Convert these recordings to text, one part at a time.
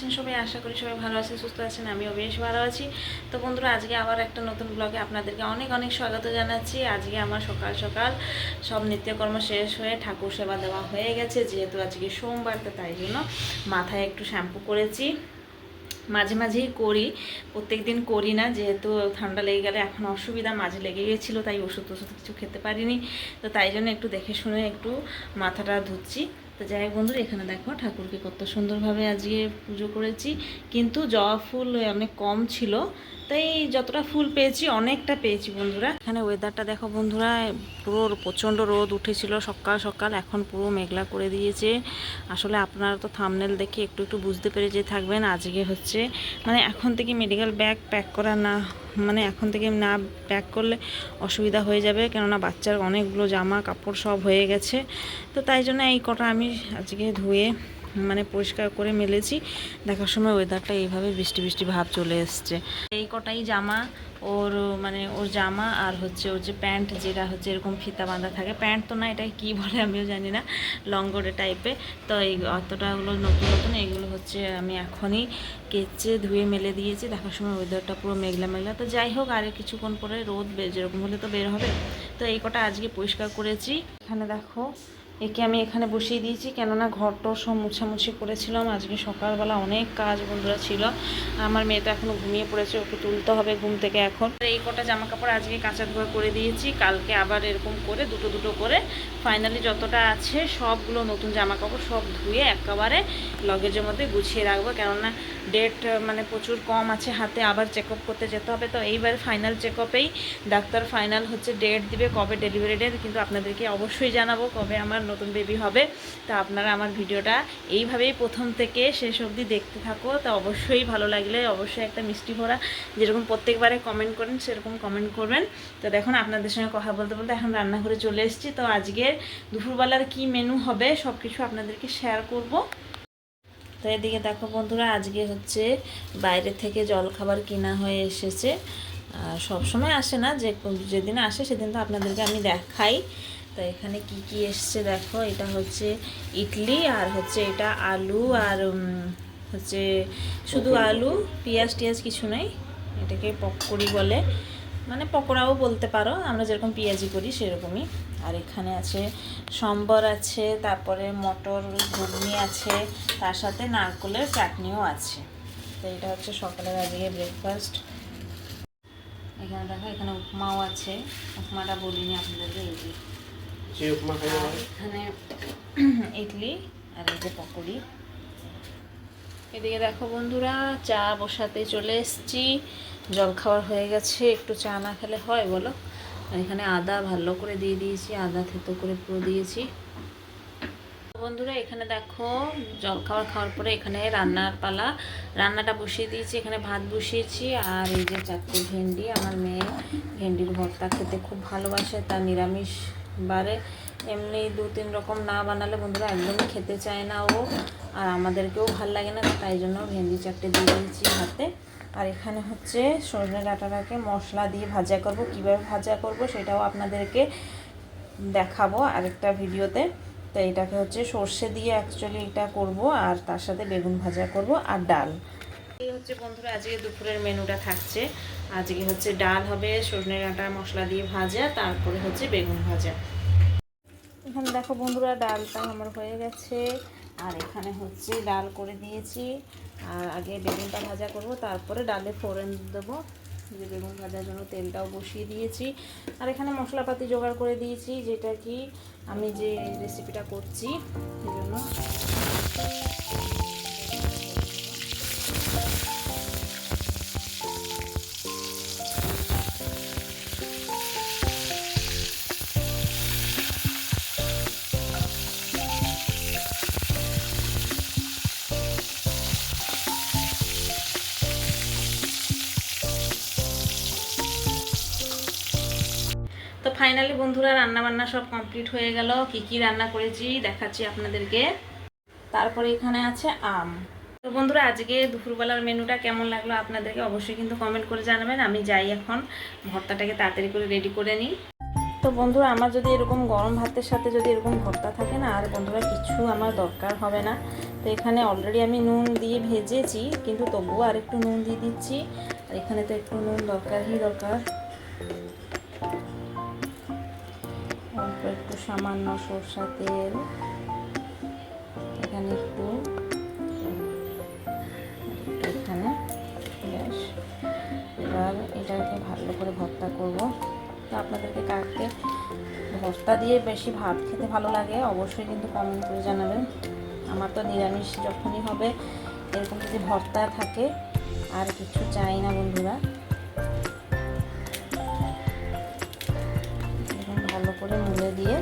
আছেন সবাই? আশা করি সবাই ভালো আছেন, সুস্থ আছেন। আমিও বেশ ভালো আছি। তো বন্ধুরা, আজকে আবার একটা নতুন ব্লগে আপনাদেরকে অনেক অনেক স্বাগত জানাচ্ছি। আজকে আমার সকাল সকাল সব নিত্যকর্ম শেষ হয়ে ঠাকুর সেবা দেওয়া হয়ে গেছে। যেহেতু আজকে সোমবার, তো তাই জন্য মাথায় একটু শ্যাম্পু করেছি। মাঝে মাঝেই করি, প্রত্যেক দিন করি না, যেহেতু ঠান্ডা লেগে গেলে এখন অসুবিধা। মাঝে লেগে গিয়েছিলো, তাই ওষুধ কিছু খেতে পারিনি। তো তাই জন্য একটু দেখে শুনে একটু মাথাটা ধুচ্ছি। তো যাই হোক বন্ধুরা, এখানে দেখো ঠাকুরকে কত সুন্দরভাবে আজকে পুজো করেছি। কিন্তু জবা ফুল অনেক কম ছিল, তাই যতটা ফুল পেয়েছি অনেকটা পেয়েছি বন্ধুরা। এখানে ওয়েদারটা দেখো বন্ধুরা, পুরো প্রচণ্ড রোদ উঠেছিল সকাল সকাল, এখন পুরো মেঘলা করে দিয়েছে। আসলে আপনারা তো থাম্বনেল দেখে একটু একটু বুঝতে পেরে যে থাকবেন, আজকে হচ্ছে মানে এখন থেকে মেডিকেল ব্যাগ প্যাক করা না, মানে এখন থেকে না প্যাক করলে অসুবিধা হয়ে যাবে, কেননা বাচ্চার অনেকগুলো জামা কাপড় সব হয়ে গেছে। তো তাই জন্য এই কটা আমি আজকে ধুয়ে মানে পরিষ্কার করে মেলেছি। দেখার সময় ওয়েদারটা এইভাবে বৃষ্টি বৃষ্টি ভাব চলে এসছে। এই কটাই জামা, ওর মানে ওর জামা আর হচ্ছে ওর যে প্যান্ট, যেটা হচ্ছে এরকম ফিতা বাঁধা থাকে, প্যান্ট তো না, এটা কি বলে আমিও জানি না, লঙ্গরে টাইপে। তো এই অতটাগুলো নতুন নতুন, এইগুলো হচ্ছে আমি এখনই কেচে ধুয়ে মেলে দিয়েছি। দেখার সময় ওয়েদারটা পুরো মেঘলা মেঘলা। তো যাই হোক, আর কিছুক্ষণ পরে রোদ যেরকম হলে তো বের হবে। তো এই কটা আজকে পরিষ্কার করেছি। এখানে দেখো, একে আমি এখানে বসিয়ে দিয়েছি, কেননা ঘরটা সব মুছামুছি করেছিলাম। আজকে সকালবেলা অনেক কাজ বন্ধুরা ছিল। আমার মেয়ে তো এখনও ঘুমিয়ে পড়েছে, ওকে তুলতে হবে ঘুম থেকে এখন। এই কটা জামা কাপড় আজকে কাঁচা ধোয়া করে দিয়েছি, কালকে আবার এরকম করে দুটো দুটো করে ফাইনালি যতটা আছে সবগুলো নতুন জামা কাপড় সব ধুয়ে একেবারে লগেজের মধ্যে গুছিয়ে রাখবো, কেননা ডেট মানে প্রচুর কম আছে হাতে, আবার চেক আপ করতে যেতে হবে। তো এইবার ফাইনাল চেক আপেই ডাক্তার ফাইনাল হচ্ছে ডেট দিবে, কবে ডেলিভারি ডেট, কিন্তু আপনাদেরকে অবশ্যই জানাবো কবে আমার নতুন বেবি হবে। তা আপনারা আমার ভিডিওটা এইভাবেই প্রথম থেকে শেষ অবধি দেখতে থাকো। তা অবশ্যই ভালো লাগলে অবশ্যই একটা মিষ্টি ভরা, যেরকম প্রত্যেকবারে কমেন্ট করেন সেরকম কমেন্ট করবেন। তো দেখুন, আপনাদের সঙ্গে কথা বলতে বলতে এখন রান্নাঘরে চলে এসেছি। তো আজকের দুপুরবেলার কি মেনু হবে সব কিছু আপনাদেরকে শেয়ার করব। তো এদিকে দেখো বন্ধুরা, আজকে হচ্ছে বাইরে থেকে জলখাবার কিনা হয়ে এসেছে। সব সময় আসে না, যেদিন আসে সেদিন তো আপনাদেরকে আমি দেখাই। তো এখানে কি কি এসছে দেখো, এটা হচ্ছে ইডলি, আর হচ্ছে এটা আলু, আর হচ্ছে শুধু আলু, পেঁয়াজ টিয়াজ কিছু নেই। এটাকে পকোড়ি বলে, মানে পকোড়াও বলতে পারো, আমরা যেরকম পেঁয়াজি করি সেরকমই। আর এখানে আছে সম্বর আছে, তারপরে মটর ঘুগনি আছে, তার সাথে নারকেলের চাটনিও আছে। তো এটা হচ্ছে সকালের আজকে ব্রেকফাস্ট। এখানে দেখো, এখানে উপমাও আছে, উপমাটা বলিনি আপনাদেরকে, এই যে এখানে ইডলি আর এই যে পকোড়ি। এদিকে দেখো বন্ধুরা, চা বসাতে চলে এসেছি। জল খাওয়ার হয়ে গেছে, একটু চা না খেলে হয় বলো। আর এখানে আদা ভালো করে দিয়ে দিয়েছি, আদা থেতো করে পুরো দিয়েছি। বন্ধুরা এখানে দেখো, জল খাওয়ার পরে এখানে রান্নার পালা, রান্নাটা বসিয়ে দিয়েছি। এখানে ভাত বসিয়েছি, আর এই যে 4টে ভেন্ডি, আমার মেয়ে ভেন্ডির ভর্তা খেতে খুব ভালোবাসে, তার নিরামিষ বারে। এমনি 2-3 রকম না বানালে বন্ধুরা একদমই খেতে চায় না ও, আর আমাদেরকেও ভাল লাগে না, তাই জন্য ভেন্ডি 4টে দিয়ে দিয়েছি হাতে। আর এখানে হচ্ছে সজনে ডাঁটাটাকে মশলা দিয়ে ভাজা করব, কীভাবে ভাজা করব সেটাও আপনাদেরকে দেখাবো আরেকটা ভিডিওতে। তো এটাকে হচ্ছে সর্ষে দিয়ে অ্যাকচুয়ালি এটা করব, আর তার সাথে বেগুন ভাজা করব আর ডাল। এই হচ্ছে বন্ধুরা আজকে দুপুরের মেনুটা থাকছে। আজকে হচ্ছে ডাল হবে, সজনে ডাঁটা মশলা দিয়ে ভাজা, তারপরে হচ্ছে বেগুন ভাজা। এখানে দেখো বন্ধুরা, ডালটা আমার হয়ে গেছে, আর এখানে হচ্ছে ডাল করে দিয়েছি। আর আগে বেগুনটা ভাজা করব, তারপরে ডালে ফোড়ন দেবো। যে বেগুন ভাজার জন্য তেলটাও বসিয়ে দিয়েছি, আর এখানে মশলাপাতি জোগাড় করে দিয়েছি, যেটা কি আমি যে রেসিপিটা করছি সেজন্য। তো ফাইনালি বন্ধুরা রান্নাবান্না সব কমপ্লিট হয়ে গেল। কি কি রান্না করেছি দেখাচ্ছি আপনাদেরকে। তারপরে এখানে আছে আম। তো বন্ধুরা আজকে দুপুরবেলার মেনুটা কেমন লাগলো আপনাদেরকে অবশ্যই কিন্তু কমেন্ট করে জানাবেন। আমি যাই এখন ভর্তাটাকে তাড়াতাড়ি করে রেডি করে নিই। তো বন্ধুরা আমার যদি এরকম গরম ভাতের সাথে যদি এরকম ভর্তা থাকে না, আর বন্ধুরা কিছু আমার দরকার হবে না। তো এখানে অলরেডি আমি নুন দিয়ে ভেজেছি, কিন্তু তবুও আর একটু নুন দিয়ে দিচ্ছি। আর এখানে তো একটু নুন দরকারই দরকার। অল্প একটু সামান্য সরষা তেল, এখানে একটু এখানে ব্যাস। এবার এটাকে ভালো করে ভর্তা করব। তো আপনাদেরকে কাকে ভর্তা দিয়ে বেশি ভাত খেতে ভালো লাগে অবশ্যই কিন্তু কমেন্ট করে জানাবেন। আমার তো নিরামিষ যখনই হবে এরকম যদি ভর্তা থাকে আর কিছু চাই না বন্ধুরা। এরকম ভালো করে মুলে দিয়ে,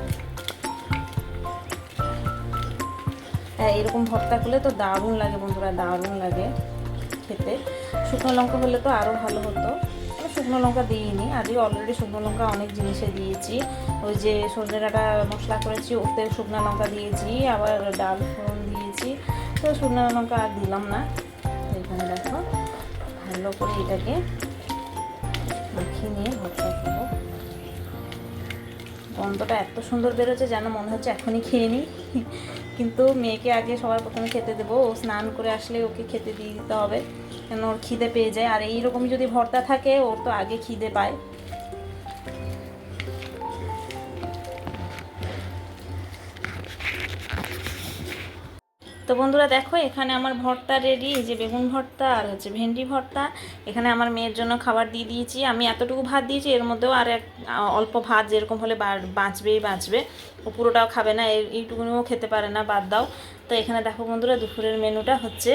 হ্যাঁ এরকম ভর্তা করলে তো দারুণ লাগে বন্ধুরা, দারুণ লাগে খেতে। শুকনো লঙ্কা হলে তো আরও ভালো হতো, শুকনো লঙ্কা দিইনি। আজকে অলরেডি শুকনো লঙ্কা অনেক জিনিসে দিয়েছি। ওই যে সজনে ডাঁটা মশলা করেছি ওতে শুকনো লঙ্কা দিয়েছি, আবার ডাল ফোড়ন দিয়েছি, তো শুকনো লঙ্কা আর দিলাম না। এখানে দেখো ভালো করে এটাকে মাখিয়ে নিয়ে ভর্তা করবো। গন্ধটা এত সুন্দর বেরোচ্ছে যেন মনে হচ্ছে এখনই খেয়ে নিই, কিন্তু মেয়েকে আগে সবার প্রথমে খেতে দেবো। ও স্নান করে আসলে ওকে খেতে দিয়ে দিতে হবে, কেন ওর খিদে পেয়ে যায়। আর এইরকমই যদি ভর্তা থাকে ওর তো আগে খিদে পায়। তো বন্ধুরা দেখো এখানে আমার ভর্তা রেডি। এই যে বেগুন ভর্তা আর হচ্ছে ভেন্ডি ভর্তা। এখানে আমার মেয়ের জন্য খাবার দিয়ে দিয়েছি। আমি এতটুকু ভাত দিয়েছি, এর মধ্যেও আর অল্প ভাত যেরকম হলে বাঁচবে। ও পুরোটাও খাবে না, এইটুকুনিও খেতে পারে না, বাদ দাও। তো এখানে দেখো বন্ধুরা দুপুরের মেনুটা হচ্ছে,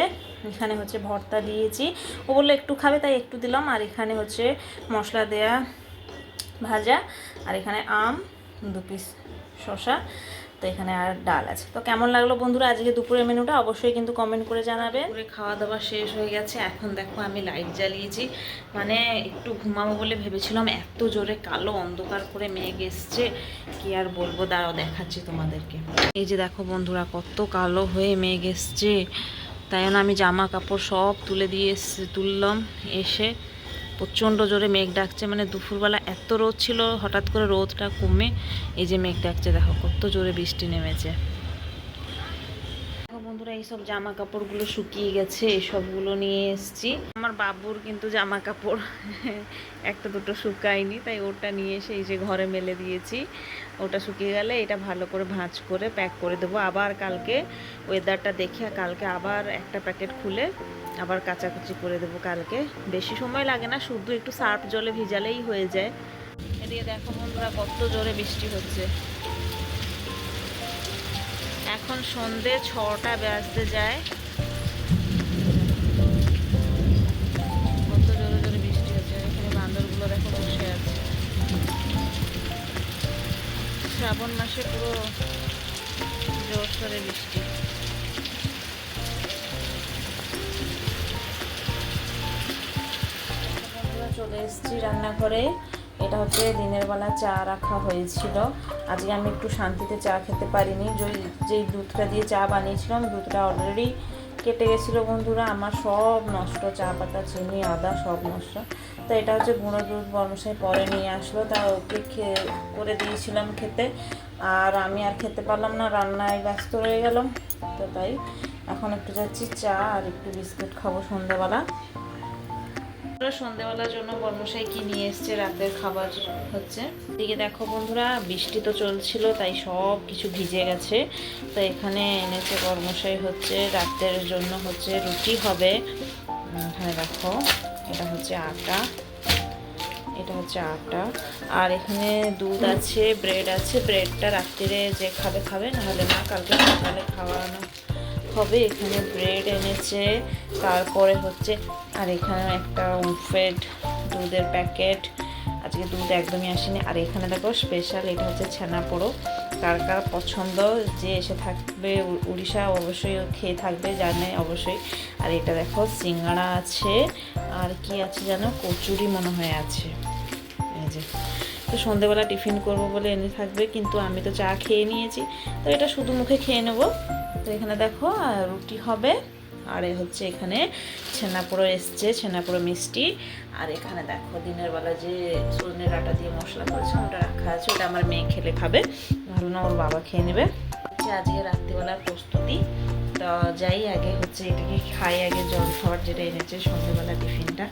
এখানে হচ্ছে ভর্তা দিয়েছি, ও বললো একটু খাবে তাই একটু দিলাম। আর এখানে হচ্ছে মশলা দেয়া ভাজা, আর এখানে আম, 2 পিস শসা, তো এখানে আর ডাল আছে। তো কেমন লাগলো বন্ধুরা আজকে দুপুরের মেনুটা অবশ্যই কিন্তু কমেন্ট করে জানাবেন। খাওয়া দাওয়া শেষ হয়ে গেছে, এখন দেখো আমি লাইট জ্বালিয়েছি, মানে একটু ঘুমাবো বলে ভেবেছিলাম, এত জোরে কালো অন্ধকার করে মেঘ এসছে কি আর বলবো, দাঁড়াও দেখাচ্ছি তোমাদেরকে। এই যে দেখো বন্ধুরা কত কালো হয়ে মেঘ এসছে, তাই জন্য আমি জামা কাপড় সব তুললাম এসে। প্রচণ্ড জোরে মেঘ ডাকছে, মানে দুপুরবেলা এত রোদ ছিল, হঠাৎ করে রোদটা কমে এই যে মেঘ ডাকছে, দেখো কত জোরে বৃষ্টি নেমেছে। বন্ধুরা এইসব জামা কাপড়গুলো শুকিয়ে গেছে, এইসবগুলো নিয়ে এসেছি। আমার বাবুর কিন্তু জামা কাপড় একটা দুটো শুকায়নি, তাই ওটা নিয়ে এসে এই যে ঘরে মেলে দিয়েছি। ওটা শুকিয়ে গেলে এটা ভালো করে ভাঁজ করে প্যাক করে দেবো। আবার কালকে ওয়েদারটা দেখে কালকে আবার একটা প্যাকেট খুলে আবার কাচাকুচি করে দেবো কালকে। বেশি সময় লাগে না, শুধু একটু সার্ফ জলে ভিজালেই হয়ে যায়। এদিকে দেখো বন্ধুরা কত জোরে বৃষ্টি হচ্ছে। এখন সন্ধে 6টা বাজতে যায়, কত জোরে জোরে বৃষ্টি হচ্ছে। এখানে বান্দরগুলো দেখো বসে আছে। শ্রাবণ মাসে পুরো জোরসোরে বৃষ্টি। বন্ধুরা চলে এসেছি রান্নাঘরে। এটা হচ্ছে দিনের বেলা চা রাখা হয়েছিল, আজকে আমি একটু শান্তিতে চা খেতে পারিনি। যেই দুধটা দিয়ে চা বানিয়েছিলাম দুধটা অলরেডি কেটে গেছিলো বন্ধুরা, আমার সব নষ্ট, চা পাতা চিনি আদা সব নষ্ট। তো এটা হচ্ছে গুঁড়ো দুধ বর্মশাই পরে নিয়ে আসলো, তা ওকে করে দিয়েছিলাম খেতে, আর আমি আর খেতে পারলাম না, রান্নায় ব্যস্ত রয়ে গেলাম। তো তাই এখন একটু যাচ্ছি চা আর একটু বিস্কুট খাবো সন্ধ্যেবেলা। সন্ধ্যেবেলার জন্য বর্মশাই কি নিয়ে এসছে রাতের খাবার হচ্ছে। এদিকে দেখো বন্ধুরা বৃষ্টি তো চলছিল, তাই সব কিছু ভিজে গেছে। তো এখানে এনেছে বর্মশাই হচ্ছে রাতের জন্য হচ্ছে রুটি হবে। এখানে দেখো এটা হচ্ছে আটা, এটা হচ্ছে আটা, আর এখানে দুধ আছে, ব্রেড আছে। ব্রেডটা রাত্রিরে যে খাবে, নাহলে না, কালকে সকালে খাওয়ানো হবে। এখানে ব্রেড এনেছে, তারপরে হচ্ছে আর এখানে একটা ওমফেড দুধের প্যাকেট, আজকে দুধ একদমই আসেনি। আর এখানে দেখো স্পেশাল, এটা হচ্ছে ছানা পোড়ো, কার কার পছন্দ, যে এসে থাকবে উড়িষ্যা অবশ্যই খেয়ে থাকবে, জানে অবশ্যই। আর এটা দেখো সিঙ্গাড়া আছে, আর কি আছে জানো, কচুরি মনে হয় আছে। এই যে তো সন্ধেবেলা টিফিন করব বলে এনে থাকবে, কিন্তু আমি তো চা খেয়ে নিয়েছি, তো এটা শুধু মুখে খেয়ে নেবো। তো এখানে দেখো রুটি হবে, আর এ হচ্ছে এখানে ছানাপোড়ো এসছে, ছানাপোড়ো মিষ্টি। আর এখানে দেখো দিনের বেলা যে সজনে ডাঁটা দিয়ে মশলা করেছে ওটা রাখা আছে, ওটা আমার মেয়ে খেলে খাবে, ভালো না ওর বাবা খেয়ে নেবে। আজকে রাত্রিবেলার প্রস্তুতি, তো যাই আগে হচ্ছে এটাকে খাই, আগে জল খাবার যেটা এনেছে সন্ধ্যেবেলা টিফিনটা।